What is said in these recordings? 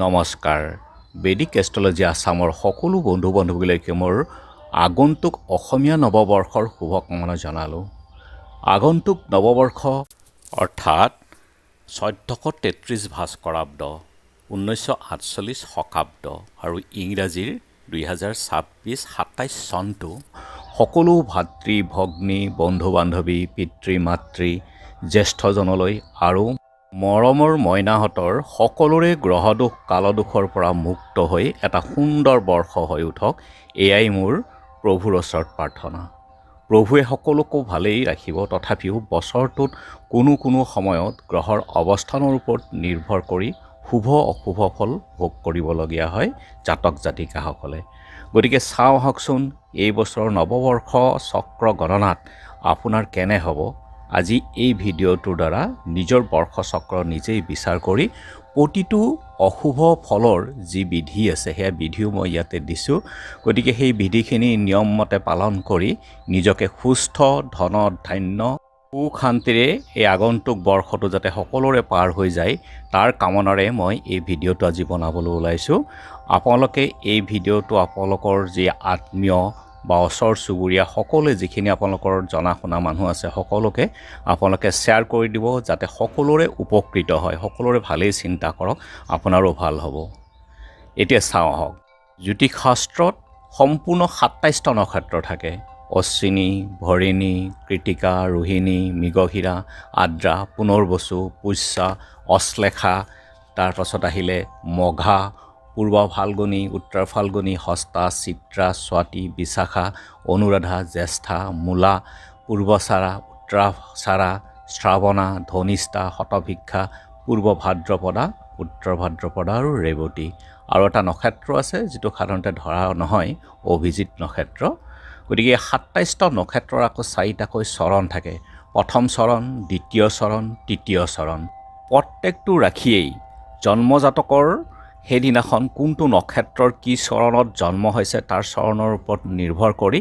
নমস্কাৰ বেদিক এষ্ট্ৰলজি আসামৰ সকলো বন্ধু বান্ধৱীলৈকে মোৰ আগন্তুক অসমীয়া নৱবৰ্ষৰ শুভকামনা জনালোঁ। আগন্তুক নৱবৰ্ষ অৰ্থাৎ 1433 ভাস্কৰাব্দ 1948 শকাব্দ আৰু ইংৰাজীৰ 2026 27 চনটো সকলো ভাতৃ ভগ্নী বন্ধু বান্ধৱী পিতৃ মাতৃ জ্যেষ্ঠজনলৈ আৰু মৰমৰ মইনাহঁতৰ সকলোৰে গ্ৰহদোষ কালদোষৰ পৰা মুক্ত হৈ এটা সুন্দৰ বৰ্ষ হৈ উঠক, এয়াই মোৰ প্ৰভুৰ ওচৰত প্ৰাৰ্থনা। প্ৰভুৱে সকলোকো ভালেই ৰাখিব, তথাপিও বছৰটোত কোনো সময়ত গ্ৰহৰ অৱস্থানৰ ওপৰত নিৰ্ভৰ কৰি শুভ অশুভ ফল ভোগ কৰিবলগীয়া হয় জাতক জাতিকাসকলে। গতিকে চাওঁ আহকচোন এই বছৰৰ নৱবৰ্ষ চক্ৰ গণনাত আপোনাৰ কেনে হ'ব। আজি এই ভিডিঅ'টোৰ দ্বাৰা নিজৰ বৰ্ষ চক্ৰ নিজেই বিচাৰ কৰি প্ৰতিটো অশুভ ফলৰ যি বিধি আছে সেয়া বিধিও মই ইয়াতে দিছোঁ। গতিকে সেই বিধিখিনি নিয়মমতে পালন কৰি নিজকে সুস্থ ধন ধান্য সুখ শান্তিৰে এই আগন্তুক বৰ্ষটো যাতে সকলোৰে পাৰ হৈ যায় তাৰ কামনাৰে মই এই ভিডিঅ'টো আজি বনাবলৈ ওলাইছোঁ। আপোনালোকে এই ভিডিঅ'টো আপোনালোকৰ যি আত্মীয় বা ওচৰ চুবুৰীয়া সকলোৱে যিখিনি আপোনালোকৰ জনা শুনা মানুহ আছে সকলোকে আপোনালোকে শ্বেয়াৰ কৰি দিব, যাতে সকলোৰে উপকৃত হয়, সকলোৰে ভালেই চিন্তা কৰক, আপোনাৰো ভাল হ'ব। এতিয়া চাওঁ আহক। জ্যোতিষ শাস্ত্ৰত সম্পূৰ্ণ 27টা নক্ষত্ৰ থাকে। অশ্বিনী, ভৰিণী, কৃতিকা, ৰোহিণী, মৃগশিৰা, আদ্ৰা, পুনৰ্বসু, পুষ্যা, অশ্লেষা, তাৰপাছত আহিলে মঘা, পূৰ্ব ফাল্গুনী, উত্তৰ ফাল্গুনী, হস্তা, চিত্ৰা, স্বাতি, বিশাখা, অনুৰাধা, জ্যেষ্ঠা, মূলা, পূৰ্বচাৰা, উত্তৰাচাৰা, শ্ৰাৱণা, ধনিষ্ঠা, শতভিক্ষা, পূৰ্ব ভাদ্ৰপদা, উত্তৰ ভাদ্ৰপদা আৰু ৰেৱতী। আৰু এটা নক্ষত্ৰ আছে যিটো সাধাৰণতে ধৰা নহয়, অভিজিত নক্ষত্ৰ। গতিকে 27টা নক্ষত্ৰৰ আকৌ 4টাকৈ চৰণ থাকে। প্ৰথম চৰণ, দ্বিতীয় চৰণ, তৃতীয় চৰণ। প্ৰত্যেকটো ৰাশিয়েই জন্মজাতকৰ সেইদিনাখন কোনটো নক্ষত্ৰৰ কি চৰণত জন্ম হৈছে তাৰ চৰণৰ ওপৰত নিৰ্ভৰ কৰি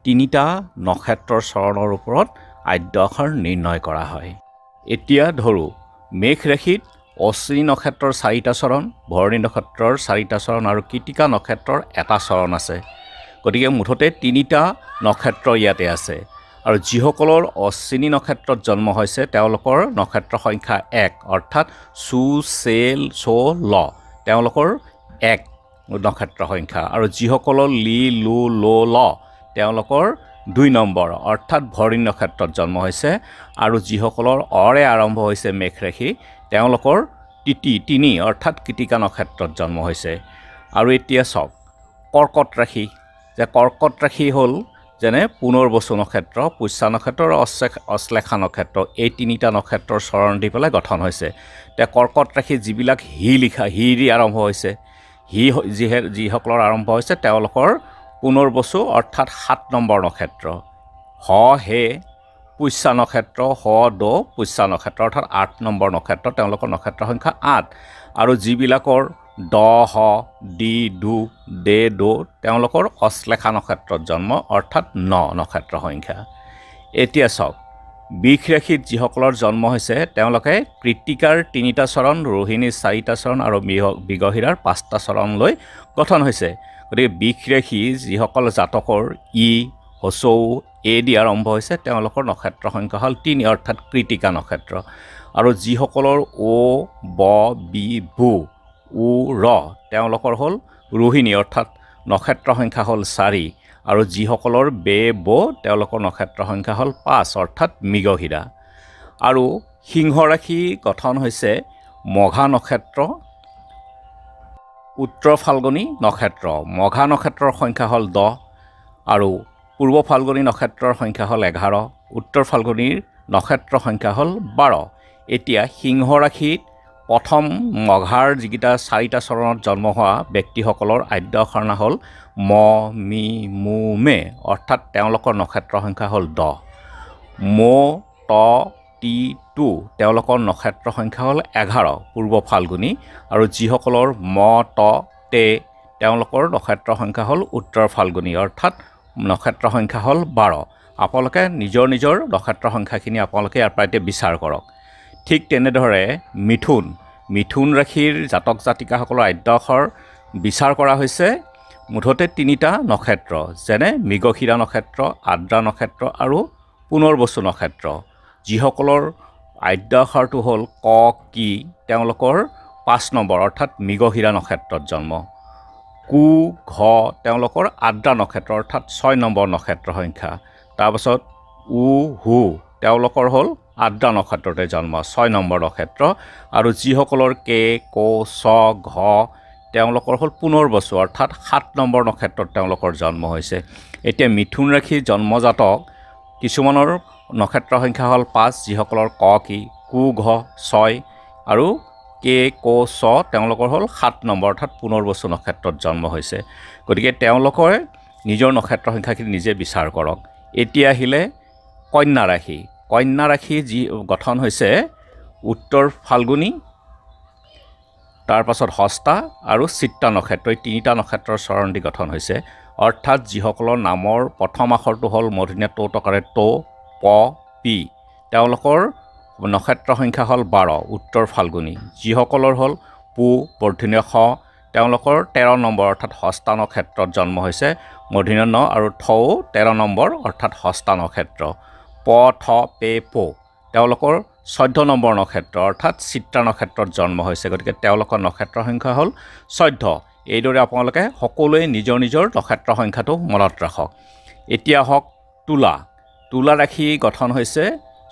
3টা নক্ষত্ৰৰ চৰণৰ ওপৰত আদ্য আখৰ নিৰ্ণয় কৰা হয়। এতিয়া ধৰোঁ মেষ ৰাশিত অশ্বিনী নক্ষত্ৰৰ 4টা চৰণ, ভৰণী নক্ষত্ৰৰ 4টা চৰণ আৰু কৃতিকা নক্ষত্ৰৰ এটা চৰণ আছে। গতিকে মুঠতে 3টা নক্ষত্ৰ ইয়াতে আছে। আৰু যিসকলৰ অশ্বিনী নক্ষত্ৰত জন্ম হৈছে তেওঁলোকৰ নক্ষত্ৰ সংখ্যা 1, অৰ্থাৎ চু চে চ ল, তেওঁলোকৰ 1 নক্ষত্ৰ সংখ্যা। আৰু যিসকলৰ লি লু লো ল তেওঁলোকৰ 2 নম্বৰ, অৰ্থাৎ ভৰণী নক্ষত্ৰত জন্ম হৈছে। আৰু যিসকলৰ অৰে আৰম্ভ হৈছে মেষ ৰাশি তেওঁলোকৰ 3 অৰ্থাৎ কৃতিকা নক্ষত্ৰত জন্ম হৈছে। আৰু এতিয়া চাওক কৰ্কট ৰাশি, যে কৰ্কট ৰাশি হ'ল যেনে পুনৰ্বসু নক্ষত্ৰ, পুষ্যা নক্ষত্ৰ আৰু অশ্লেষা নক্ষত্ৰ, এই 3টা নক্ষত্ৰৰ চৰণ দি পেলাই গঠন হৈছে। এতিয়া কৰ্কট ৰাশিত যিবিলাক হি দি আৰম্ভ হৈছে, যিসকলৰ আৰম্ভ হৈছে তেওঁলোকৰ পুনৰ্বসু অৰ্থাৎ 7 নম্বৰ নক্ষত্ৰ, হ হে পুষ্যা নক্ষত্ৰ, হ দ পুষ্যা নক্ষত্ৰ অৰ্থাৎ 8 নম্বৰ নক্ষত্ৰ, তেওঁলোকৰ নক্ষত্ৰ সংখ্যা 8। আৰু যিবিলাকৰ দ হ দি দু দে দো তেওঁলোকৰ অশ্লেষা নক্ষত্ৰত জন্ম, অৰ্থাৎ 9 নক্ষত্ৰ সংখ্যা। এতিয়া চাওক বৃষ ৰাশিত যিসকলৰ জন্ম হৈছে তেওঁলোকে কৃতিকাৰ 3টা চৰণ, ৰোহিণীৰ 4টা চৰণ আৰু মৃগশিৰাৰ 5টা চৰণ লৈ গঠন হৈছে। গতিকে বৃষ ৰাশি যিসকল জাতকৰ ই হচৌ এ দি আৰম্ভ হৈছে তেওঁলোকৰ নক্ষত্ৰ সংখ্যা হ'ল 3, অৰ্থাৎ কৃতিকা নক্ষত্ৰ। আৰু যিসকলৰ অ ব বি ভু উ ৰ তেওঁলোকৰ হ'ল ৰোহিণী, অৰ্থাৎ নক্ষত্ৰ সংখ্যা হ'ল 4। আৰু যিসকলৰ বে ব তেওঁলোকৰ নক্ষত্ৰ সংখ্যা হ'ল 5, অৰ্থাৎ মৃগশিৰা। আৰু সিংহ ৰাশি গঠন হৈছে মঘা নক্ষত্ৰ, উত্তৰ ফাল্গুনী নক্ষত্ৰ, মঘা নক্ষত্ৰৰ সংখ্যা হ'ল 10। আৰু পূৰ্ব ফাল্গুনী নক্ষত্ৰৰ সংখ্যা হ'ল 11, উত্তৰ ফাল্গুনীৰ নক্ষত্ৰ সংখ্যা হ'ল 12। এতিয়া সিংহ ৰাশিত প্ৰথম মঘাৰ যিকেইটা 4টা চৰণত জন্ম হোৱা ব্যক্তিসকলৰ আদ্য আখৰ হ'ল ম মি মু মে, অৰ্থাৎ তেওঁলোকৰ নক্ষত্ৰ সংখ্যা হ'ল 10। মো ত টি টু তেওঁলোকৰ নক্ষত্ৰ সংখ্যা হ'ল 11, পূৰ্ব ফাল্গুনী। আৰু যিসকলৰ ম ত তে তেওঁলোকৰ নক্ষত্ৰ সংখ্যা হ'ল উত্তৰ ফাল্গুনী, অৰ্থাৎ নক্ষত্ৰ সংখ্যা হ'ল 12। আপোনালোকে নিজৰ নক্ষত্ৰ সংখ্যাখিনি আপোনালোকে ইয়াৰ পৰা এতিয়া বিচাৰ কৰক। ঠিক তেনেদৰে মিথুন, মিথুন ৰাশিৰ জাতক জাতিকাসকলৰ আদ্য অক্ষৰ বিচাৰ কৰা হৈছে মুঠতে 3টা নক্ষত্ৰ, যেনে মৃগশিৰা নক্ষত্ৰ, আদ্ৰা নক্ষত্ৰ আৰু পুনৰবসু নক্ষত্ৰ। যিসকলৰ আদ্য অক্ষৰটো হ'ল ক, কি, তেওঁলোকৰ 5 নম্বৰ অৰ্থাৎ মৃগশিৰা নক্ষত্ৰত জন্ম। কু, ঘ তেওঁলোকৰ আদ্ৰা নক্ষত্ৰ অৰ্থাৎ 6 নম্বৰ নক্ষত্ৰ সংখ্যা। তাৰপাছত উ, হু তেওঁলোকৰ হ'ল আদ্ৰা নক্ষত্ৰতে জন্ম, 6 নম্বৰ নক্ষত্ৰ। আৰু যিসকলৰ কে, কৌ, চ, ঘ তেওঁলোকৰ হ'ল পুনৰবসু অৰ্থাৎ 7 নম্বৰ নক্ষত্ৰত তেওঁলোকৰ জন্ম হৈছে। এতিয়া মিথুন ৰাশিৰ জন্মজাতক কিছুমানৰ নক্ষত্ৰ সংখ্যা হ'ল 5, যিসকলৰ ক, কি, কু, ঘ 6 আৰু কে, কৌ, চ তেওঁলোকৰ হ'ল 7 নম্বৰ অৰ্থাৎ পুনৰবসু নক্ষত্ৰত জন্ম হৈছে। গতিকে তেওঁলোকে নিজৰ নক্ষত্ৰ সংখ্যাখিনি নিজে বিচাৰ কৰক। এতিয়া আহিলে কন্যা ৰাশি। কন্যা ৰাশি যি গঠন হৈছে উত্তৰ ফাল্গুনী, তাৰপাছত হস্তা আৰু চিত্তা নক্ষত্ৰ, এই 3টা নক্ষত্ৰৰ চৰণ দি গঠন হৈছে। অৰ্থাৎ যিসকলৰ নামৰ প্ৰথম আখৰটো হ'ল মূৰ্ধন্য ট টকাৰে ট, প, পি তেওঁলোকৰ নক্ষত্ৰ সংখ্যা হ'ল 12 উত্তৰ ফাল্গুনী। যিসকলৰ হ'ল পু, মূৰ্ধন্য শ তেওঁলোকৰ 13 নম্বৰ অৰ্থাৎ হস্তা নক্ষত্ৰত জন্ম হৈছে। মূৰ্ধন্য ন আৰু ঠও 13 নম্বৰ অৰ্থাৎ হস্তা নক্ষত্ৰ। প, থ, পে, পো তেওঁলোকৰ 14 নম্বৰ নক্ষত্ৰ অৰ্থাৎ চিত্ৰা নক্ষত্ৰত জন্ম হৈছে। গতিকে তেওঁলোকৰ নক্ষত্ৰ সংখ্যা হ'ল 14। এইদৰে আপোনালোকে সকলোৱে নিজৰ নিজৰ নক্ষত্ৰ সংখ্যাটো মনত ৰাখক। এতিয়া হওক তুলা। তুলা ৰাশি গঠন হৈছে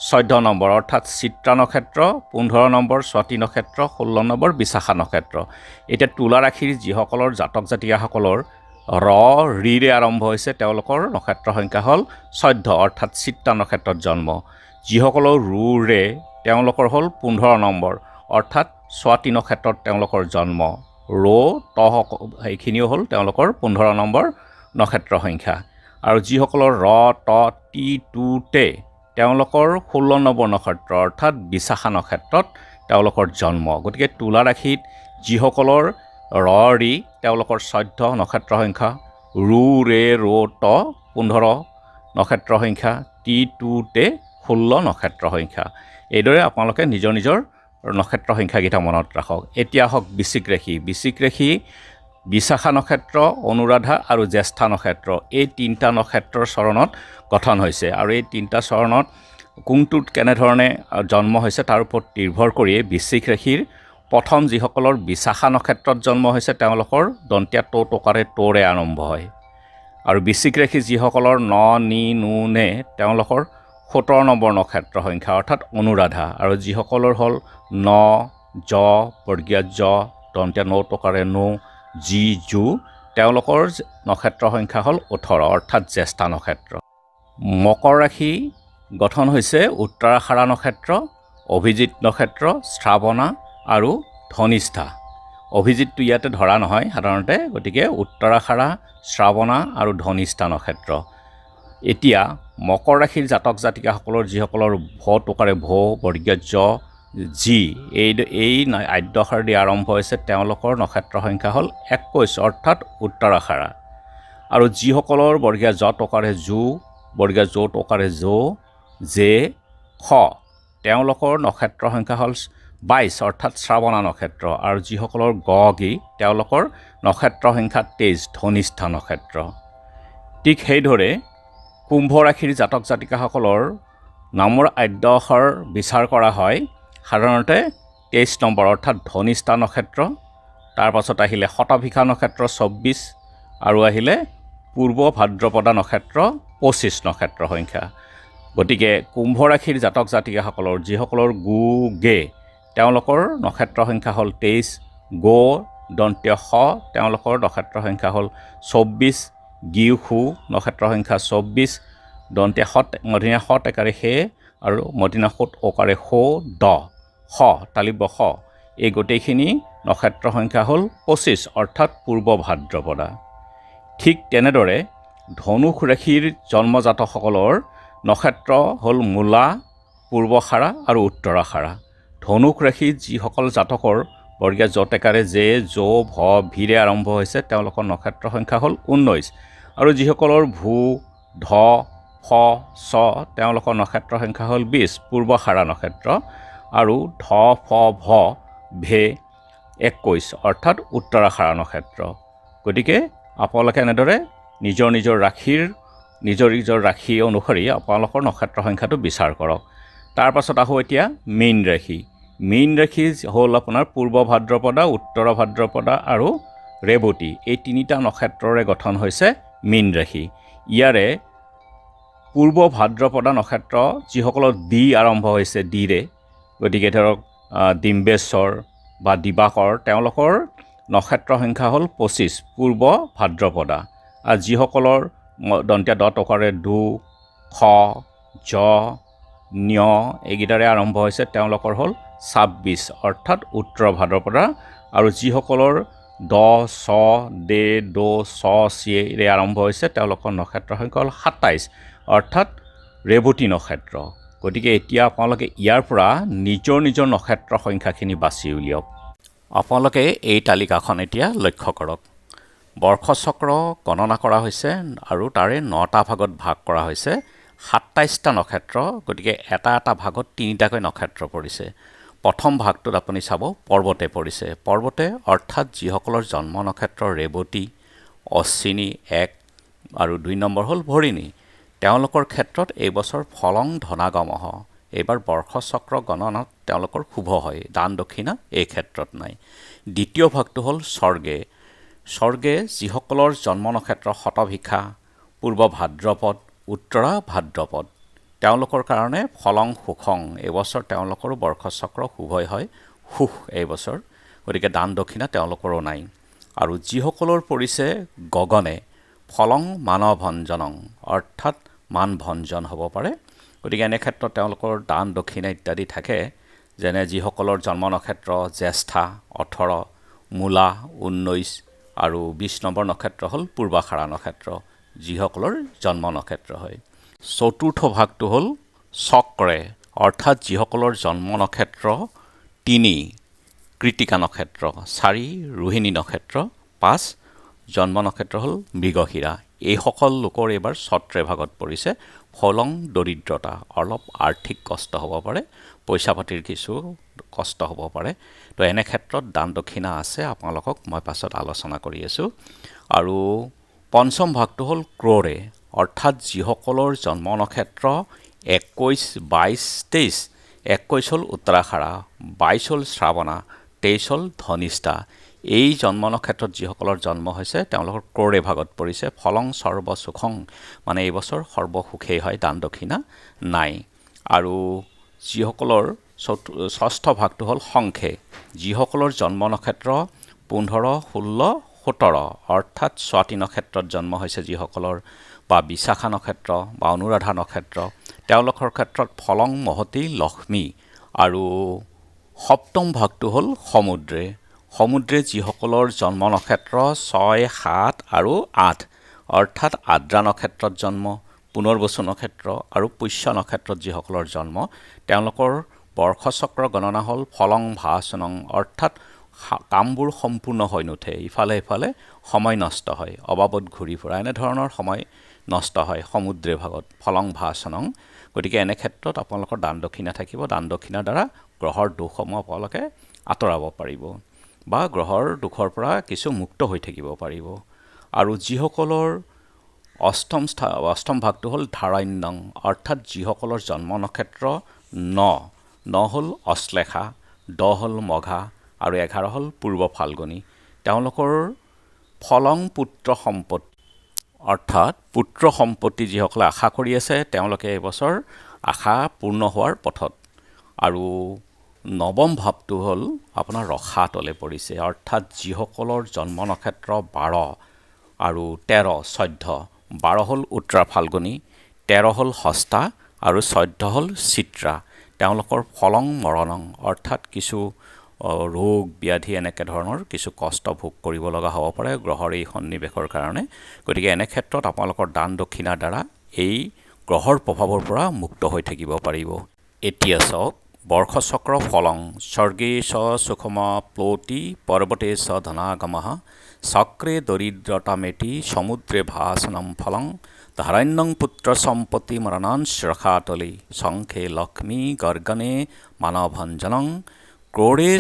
14 নম্বৰ অৰ্থাৎ চিত্ৰা নক্ষত্ৰ, 15 নম্বৰ স্বাতী নক্ষত্ৰ, 16 নম্বৰ বিশাখা নক্ষত্ৰ। এতিয়া তুলা ৰাশিৰ যিসকলৰ জাতক জাতিকাসকলৰ ৰ, ৰিৰে আৰম্ভ হৈছে তেওঁলোকৰ নক্ষত্ৰ সংখ্যা হ'ল 14 অৰ্থাৎ চিত্ৰা নক্ষত্ৰত জন্ম। যিসকলৰ ৰু, ৰে তেওঁলোকৰ হ'ল 15 নম্বৰ অৰ্থাৎ স্বাতী নক্ষত্ৰত তেওঁলোকৰ জন্ম। ৰ, ত সেইখিনিও হ'ল তেওঁলোকৰ 15 নম্বৰ নক্ষত্ৰ সংখ্যা। আৰু যিসকলৰ ৰ, ত, টি, টু, টে তেওঁলোকৰ 16 নম্বৰ নক্ষত্ৰ অৰ্থাৎ বিশাখা নক্ষত্ৰত তেওঁলোকৰ জন্ম। গতিকে তুলা ৰাশিত যিসকলৰ ৰ, ৰি তেওঁলোকৰ 14 নক্ষত্ৰ সংখ্যা, ৰু, ৰে, ৰ, ত 15 নক্ষত্ৰ সংখ্যা, টি, টু, টে 16 নক্ষত্ৰ সংখ্যা। এইদৰে আপোনালোকে নিজৰ নিজৰ নক্ষত্ৰ সংখ্যাকেইটা মনত ৰাখক। এতিয়া হওক বৃশ্চিক ৰাশি। বৃশ্চিক ৰাশি বিশাখা নক্ষত্ৰ, অনুৰাধা আৰু জ্যেষ্ঠা নক্ষত্ৰ এই 3টা নক্ষত্ৰৰ চৰণত গঠন হৈছে। আৰু এই 3টা চৰণত কোনটোত কেনেধৰণে জন্ম হৈছে তাৰ ওপৰত নিৰ্ভৰ কৰিয়ে বৃশ্চিক ৰাশিৰ প্ৰথম যিসকলৰ বিশাখা নক্ষত্ৰত জন্ম হৈছে তেওঁলোকৰ দন্তীয়া ট টকাৰে টৰে আৰম্ভ হয়। আৰু বৃশ্চিক ৰাশি যিসকলৰ ন, নি, নু, নে তেওঁলোকৰ 17 নম্বৰ নক্ষত্ৰ সংখ্যা অৰ্থাৎ অনুৰাধা। আৰু যিসকলৰ হ'ল ন, জ, বৰ্গীয়া জ, দন্তীয়া ন টকাৰে নু, জি, জু তেওঁলোকৰ নক্ষত্ৰ সংখ্যা হ'ল 18 অৰ্থাৎ জ্যেষ্ঠা নক্ষত্ৰ। মকৰ ৰাশি গঠন হৈছে উত্তৰাষাঢ়া নক্ষত্ৰ, অভিজিত নক্ষত্ৰ, শ্ৰাৱণা আৰু ধনিষ্ঠা। অভিজিতটো ইয়াতে ধৰা নহয় সাধাৰণতে, গতিকে উত্তৰাষাঢ়া, শ্ৰাৱণা আৰু ধনিষ্ঠা নক্ষত্ৰ। এতিয়া মকৰ ৰাশিৰ জাতক জাতিকাসকলৰ যিসকলৰ ভ টকাৰে ভ, বৰ্গীয়া জ, জি এই আদ্য অক্ষৰ দি আৰম্ভ হৈছে তেওঁলোকৰ নক্ষত্ৰ সংখ্যা হ'ল 21 অৰ্থাৎ উত্তৰাষাঢ়া। আৰু যিসকলৰ বৰ্গীয়া জ টকাৰে জু, বৰ্গীয়া জ টকাৰে জো, জে, খ তেওঁলোকৰ নক্ষত্ৰ সংখ্যা হ'ল 22 অৰ্থাৎ শ্ৰাৱণা নক্ষত্ৰ। আৰু যিসকলৰ গ, গি তেওঁলোকৰ নক্ষত্ৰ সংখ্যা 23 ধনিষ্ঠা নক্ষত্ৰ। ঠিক সেইদৰে কুম্ভ ৰাশিৰ জাতক জাতিকাসকলৰ নামৰ আদ্য অক্ষৰ বিচাৰ কৰা হয় সাধাৰণতে 23 নম্বৰ অৰ্থাৎ ধনিষ্ঠা নক্ষত্ৰ। তাৰপাছত আহিলে শতভিষা নক্ষত্ৰ 24 আৰু আহিলে পূৰ্ব ভাদ্ৰপদা নক্ষত্ৰ 25 নক্ষত্ৰ সংখ্যা। গতিকে কুম্ভ ৰাশিৰ জাতক জাতিকাসকলৰ যিসকলৰ গু, গে তেওঁলোকৰ নক্ষত্ৰ সংখ্যা হ'ল 23, গো দন্তীয় শ তেওঁলোকৰ নক্ষত্ৰ সংখ্যা হ'ল 24, গিউ সু নক্ষত্ৰ সংখ্যা 24, দন্তীয়া শ মধিনা শ টেকাৰে সে আৰু মদিনা সুত অকাৰে সো দ শ তালিব্য শ এই গোটেইখিনি নক্ষত্ৰ সংখ্যা হ'ল 25 অৰ্থাৎ পূৰ্ব ভাদ্ৰপদা। ঠিক তেনেদৰে ধনুষ ৰাশিৰ জন্মজাতকসকলৰ নক্ষত্ৰ হ'ল মূলা, পূৰ্বষাঢ়া আৰু উত্তৰাষাঢ়া। ধনুষ ৰাশিৰ যিসকল জাতকৰ বৰ্গীয়া জ টেকাৰে জে, জো, ভ, ভিৰে আৰম্ভ হৈছে তেওঁলোকৰ নক্ষত্ৰ সংখ্যা হ'ল 19। আৰু যিসকলৰ ভূ, ধ, ফ, চ তেওঁলোকৰ নক্ষত্ৰ সংখ্যা হ'ল 20 পূৰ্বষাঢ়া নক্ষত্ৰ। আৰু ধ, ফ, ভ ভে 21 অৰ্থাৎ উত্তৰাষাঢ় নক্ষত্ৰ। গতিকে আপোনালোকে এনেদৰে নিজৰ নিজৰ ৰাশি অনুসৰি আপোনালোকৰ নক্ষত্ৰ সংখ্যাটো বিচাৰ কৰক। তাৰ পাছত আহোঁ এতিয়া মীন ৰাশি। মীন ৰাশি হ'ল আপোনাৰ পূৰ্ব ভাদ্ৰপদা, উত্তৰ ভাদ্ৰপদা আৰু ৰেৱতী, এই তিনিটা নক্ষত্ৰৰে গঠন হৈছে মীন ৰাশি। ইয়াৰে পূৰ্ব ভাদ্ৰপদা নক্ষত্ৰ যিসকলৰ দি আৰম্ভ হৈছে ডিৰে, গতিকে ধৰক ডিম্বেশ্বৰ বা দিবাকৰ, তেওঁলোকৰ নক্ষত্ৰ সংখ্যা হ'ল 25 পূৰ্ব ভাদ্ৰপদা। আৰু যিসকলৰ দন্তীয়া দ টকাৰে দু, খ, জ, ন্য এইকেইটাৰে আৰম্ভ হৈছে তেওঁলোকৰ হ'ল 26 অৰ্থাৎ উত্তৰ ভাদ্ৰপদা। আৰু যিসকলৰ দ, ছ, দে, দো, ছ, চিৰে আৰম্ভ হৈছে তেওঁলোকৰ নক্ষত্ৰ সংখ্যা হ'ল 27 অৰ্থাৎ ৰেৱতী নক্ষত্ৰ। গতিকে এতিয়া আপোনালোকে ইয়াৰ পৰা নিজৰ নক্ষত্ৰ সংখ্যাখিনি বাছি উলিয়াওক। আপোনালোকে এই তালিকাখন এতিয়া লক্ষ্য কৰক। বৰ্ষচক্ৰ গণনা কৰা হৈছে আৰু তাৰে 9টা ভাগত ভাগ কৰা হৈছে 27টা নক্ষত্ৰ। গতিকে এটা ভাগত 3টাকৈ নক্ষত্ৰ পৰিছে। প্ৰথম ভাগটোত আপুনি চাব পৰ্বতে পৰিছে। পৰ্বতে অৰ্থাৎ যিসকলৰ জন্ম নক্ষত্ৰ ৰেৱতী, অশ্বিনী 1 আৰু 2 নম্বৰ হ'ল ভৰিণী, তেওঁলোকৰ ক্ষেত্ৰত এইবছৰ ফলং ধনাগমহ। এইবাৰ বৰ্ষচক্ৰ গণনাত তেওঁলোকৰ শুভ হয়, দান দক্ষিণা এই ক্ষেত্ৰত নাই। দ্বিতীয় ভাগটো হ'ল স্বৰ্গে। স্বৰ্গে যিসকলৰ জন্ম নক্ষত্ৰ শতভিষা, পূৰ্ব ভাদ্ৰপদ, উত্তৰা ভাদ্ৰপদ, তেওঁলোকৰ কাৰণে ফলং সুখং, এইবছৰ তেওঁলোকৰো বৰ্ষচক্ৰ শুভই হয়, সুখ এইবছৰ। গতিকে দান দক্ষিণা তেওঁলোকৰো নাই। আৰু যিসকলৰ পৰিছে গগনে, ফলং মানভঞ্জনং অৰ্থাৎ মান ভঞ্জন হ'ব পাৰে। গতিকে এনে ক্ষেত্ৰত তেওঁলোকৰ দান দক্ষিণা ইত্যাদি থাকে। যেনে যিসকলৰ জন্ম নক্ষত্ৰ জ্যেষ্ঠা 18, মূলা 19 আৰু 20 নম্বৰ নক্ষত্ৰ হ'ল পূৰ্বাষাঢ়া নক্ষত্ৰ, যিসকলৰ জন্ম নক্ষত্ৰ হয়। চতুৰ্থ ভাগটো হ'ল চক্ৰে অৰ্থাৎ যিসকলৰ জন্ম নক্ষত্ৰ 3 কৃতিকা নক্ষত্ৰ, 4 ৰোহিণী নক্ষত্ৰ, 5 জন্ম নক্ষত্ৰ হ'ল মৃগশিৰা। এইসকল লোকৰ এইবাৰ ছত্ৰে ভাগত পৰিছে। ফলং দৰিদ্ৰতা, অলপ আৰ্থিক কষ্ট হ'ব পাৰে, পইচা পাতিৰ কিছু কষ্ট হ'ব পাৰে। তো এনে ক্ষেত্ৰত দান দক্ষিণা আছে, আপোনালোকক মই পাছত আলোচনা কৰি আছোঁ। আৰু পঞ্চম ভাগটো হ'ল ক্ৰ'ৰে অৰ্থাৎ যিসকলৰ জন্ম নক্ষত্ৰ 21, 22, 23, 21 হ'ল উত্তৰাষাঢ়া, 22 হ'ল শ্ৰাৱণা, 23 হ'ল ধনিষ্ঠা। এই জন্ম নক্ষত্ৰত যিসকলৰ জন্ম হৈছে তেওঁলোকৰ ক্ৰ'ৰে ভাগত পৰিছে। ফলং সৰ্ব সুখং, মানে এইবছৰ সৰ্বসুখেই হয়, দান দক্ষিণা নাই। আৰু যিসকলৰ ষষ্ঠ ভাগটো হ'ল সংখে, যিসকলৰ জন্ম নক্ষত্ৰ 15, 16, 17 অৰ্থাৎ স্বাতী নক্ষত্ৰত জন্ম হৈছে যিসকলৰ, বা বিশাখা নক্ষত্ৰ বা অনুৰাধা নক্ষত্ৰ, তেওঁলোকৰ ক্ষেত্ৰত ফলং মহতী লক্ষ্মী। আৰু সপ্তম ভাগটো হ'ল সমুদ্ৰে। সমুদ্ৰে যিসকলৰ জন্ম নক্ষত্ৰ 6, 7 আৰু 8 অৰ্থাৎ আদ্ৰা নক্ষত্ৰত জন্ম, পুনৰ্বসু নক্ষত্ৰ আৰু পুষ্য নক্ষত্ৰত যিসকলৰ জন্ম, তেওঁলোকৰ বৰ্ষচক্ৰ গণনা হ'ল ফলং ভাসনং অৰ্থাৎ কামবোৰ সম্পূৰ্ণ হৈ নুঠে, ইফালে সিফালে সময় নষ্ট হয়, অবাবত ঘূৰি ফুৰা, এনেধৰণৰ সময় নষ্ট হয় সমুদ্ৰে ভাগত, ফলং ভাসনং। গতিকে এনে ক্ষেত্ৰত আপোনালোকৰ দান দক্ষিণা থাকিব। দান দক্ষিণাৰ দ্বাৰা গ্ৰহৰ দোষসমূহ আপোনালোকে আঁতৰাব পাৰিব বা গ্ৰহৰ দোষৰ পৰা কিছু মুক্ত হৈ থাকিব পাৰিব। আৰু যিসকলৰ অষ্টম ভাগটো হ'ল ধাৰণ্যং অৰ্থাৎ যিসকলৰ জন্ম নক্ষত্ৰ 9 হ'ল অশ্লেষা, 10 হ'ল মঘা আৰু 11 হ'ল পূৰ্ব ফাল্গুনী, তেওঁলোকৰ ফলং পুত্ৰ সম্পত্তি অৰ্থাৎ পুত্ৰ সম্পত্তি যিসকলে আশা কৰি আছে তেওঁলোকে এইবছৰ আশা পূৰ্ণ হোৱাৰ পথত। আৰু নৱম ভাৱটো হ'ল আপোনাৰ ৰসাতলে পৰিছে অৰ্থাৎ যিসকলৰ জন্ম নক্ষত্ৰ 12 আৰু 13, 14, 12 হ'ল উত্তৰা ফাল্গুনী, 13 হ'ল হস্তা আৰু 14 হ'ল চিত্ৰা, তেওঁলোকৰ ফলং মৰণং অৰ্থাৎ কিছু ৰোগ ব্যাধি এনেকৈ ধৰণৰ কিছু কষ্ট ভোগ কৰিব লগা হ'ব পাৰে গ্ৰহৰ এই সন্নিৱেশৰ কাৰণে। গতিকে এনে ক্ষেত্ৰত আপোনালোকৰ দান দক্ষিণাৰ দ্বাৰা এই গ্ৰহৰ প্ৰভাৱৰ পৰা মুক্ত হৈ থাকিব পাৰিব। এতিয়া চাওক বৰ্ষচক্ৰ ফলং স্বৰ্গে চ সুখমা প্লৌতি পৰ্বতে চ ধনাগমঃ চক্ৰে দৰিদ্ৰতামেতি সমুদ্ৰে ভাসনম ফলং ধাৰণ্যং পুত্ৰ সম্পত্তি মৰণাংশ ৰসাতলে শংখে লক্ষ্মী গৰ্গনে মানভঞ্জনং ক্ৰোড়ে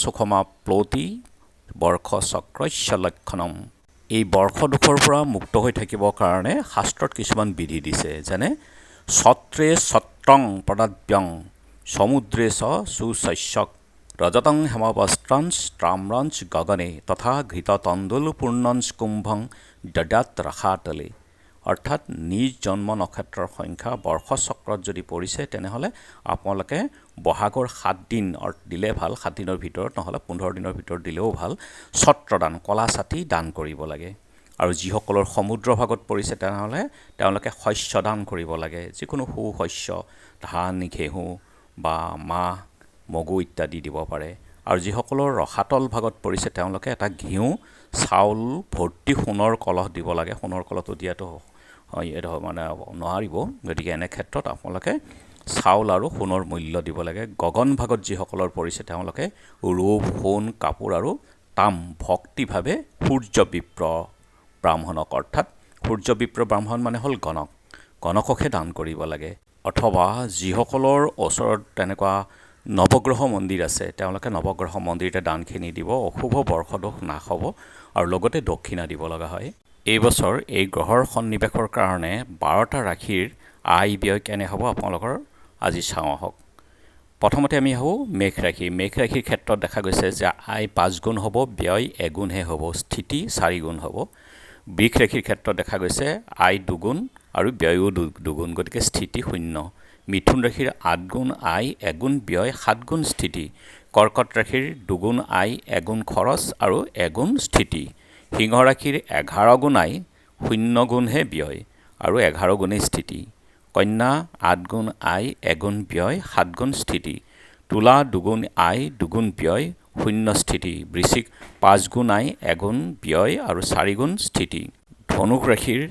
সুখমা প্লতি বৰ্ষ চক্ৰস্য লক্ষণম। এই বৰ্ষ দুখৰ পৰা মুক্ত হৈ থাকিবৰ কাৰণে শাস্ত্ৰত কিছুমান বিধি দিছে, যেনে ছত্ৰে ছত্ৰং পদাব্যং সমুদ্ৰে সুশস্যক ৰজতং হেমবস্ত্ৰঞ্চ তাম্ৰঞ্চ গগনে তথা ঘৃততণ্ডুলপূৰ্ণঞ্চ কুম্ভং দদাত ৰসাতলে। অৰ্থাৎ নিজ জন্ম নক্ষত্ৰৰ সংখ্যা বৰ্ষচক্ৰত যদি পৰিছে তেনেহ'লে আপোনালোকে বহাগৰ 7 দিন দিলে ভাল, 7 দিনৰ ভিতৰত, নহ'লে 15 দিনৰ ভিতৰত দিলেও ভাল, ছত্ৰদান কলা ছাতি দান কৰিব লাগে। আৰু যিসকলৰ সমুদ্ৰ ভাগত পৰিছে তেনেহ'লে তেওঁলোকে শস্য দান কৰিব লাগে, যিকোনো সুশস্য, ধান, ঘেঁহু বা মাহ, মগু ইত্যাদি দিব পাৰে। আৰু যিসকলৰ ৰসাতল ভাগত পৰিছে তেওঁলোকে এটা ঘিউ চাউল ভৰ্তি সোণৰ কলহ দিব লাগে। সোণৰ কলহটো দিয়াটো মানে নোৱাৰিব, গতিকে এনে ক্ষেত্ৰত আপোনালোকে চাউল আৰু সোণৰ মূল্য দিব লাগে। গগন ভাগত যিসকলৰ পৰিছে তেওঁলোকে ৰূপ, সোণ, কাপোৰ আৰু তাম ভক্তিভাৱে সূৰ্য বিপ্ৰ ব্ৰাহ্মণক, অৰ্থাৎ সূৰ্য বিপ্ৰ ব্ৰাহ্মণ মানে হ'ল গণককহে দান কৰিব লাগে। অথবা যিসকলৰ ওচৰত তেনেকুৱা নৱগ্ৰহ মন্দিৰ আছে তেওঁলোকে নৱগ্ৰহ মন্দিৰতে দানখিনি দিব, অশুভ বৰ্ষদোষ নাশ হ'ব আৰু লগতে দক্ষিণা দিব লগা হয়। এইবছৰ এই গ্ৰহৰ সন্নিৱেশৰ কাৰণে 12টা ৰাশিৰ আয় ব্যয় কেনে হ'ব আপোনালোকৰ আজি চাওঁ আহক। প্ৰথমতে আমি আহোঁ মেঘ ৰাশি। মেঘ ৰাশিৰ ক্ষেত্ৰত দেখা গৈছে যে আয় 5 গুণ হ'ব, ব্যয় 1 গুণহে হ'ব, স্থিতি 4 গুণ হ'ব। বৃষ ৰাশিৰ ক্ষেত্ৰত দেখা গৈছে আয় 2 গুণ আৰু ব্যয়ো 2 গুণ, গতিকে স্থিতি 0। মিথুন ৰাশিৰ 8 গুণ আয়, 1 গুণ ব্যয়, 7 গুণ স্থিতি। কৰ্কট ৰাশিৰ 2 গুণ আয়, 1 গুণ খৰচ আৰু 1 গুণ স্থিতি। সিংহ ৰাশিৰ 11 গুণ আয়, 0 গুণহে ব্যয় আৰু 11 গুণেই স্থিতি। কন্যা 8 গুণ আয়, 1 গুণ ব্যয়, 7 গুণ স্থিতি। তুলা 2 গুণ আয়, 2 গুণ ব্যয়, 0 স্থিতি। বৃশ্চিক 5 গুণ আয়, 1 গুণ ব্যয় আৰু 4 গুণ স্থিতি। ধনুক ৰাশিৰ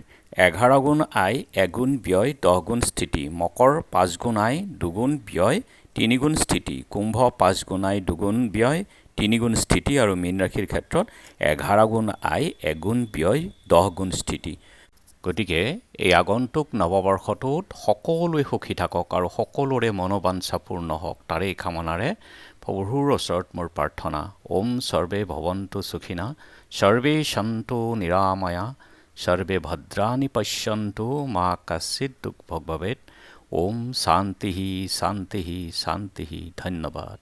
11 গুণ আয়, 1 গুণ ব্যয়, 10 গুণ স্থিতি। মকৰ 5 গুণ আয়, 2 গুণ ব্যয়, 3 গুণ স্থিতি। কুম্ভ 5 গুণ আয়, 2 গুণ ব্যয়, 3 গুণ স্থিতি। আৰু মীন ৰাশিৰ ক্ষেত্ৰত 11 গুণ আয়, 1 গুণ ব্যয়, 10 গুণ স্থিতি। গতিকে এই আগন্তুক নৱবৰ্ষটোত সকলোৱে সুখী থাকক আৰু সকলোৰে মনোবাঞ্ছা পূৰ্ণ হওক, তাৰে কামনাৰে প্ৰভুৰ ওচৰত মোৰ প্ৰাৰ্থনা। ওম সৰ্বে ভৱন্তু সুখিনা, সৰ্বে সন্তু নিৰাময়া, সৰ্বে ভদ্ৰাণি পশ্যন্তু মা কশ্চিৎ দুৰ্ভোগ ভৱেৎ। ওম শান্তি শান্তি শান্তি। ধন্যবাদ।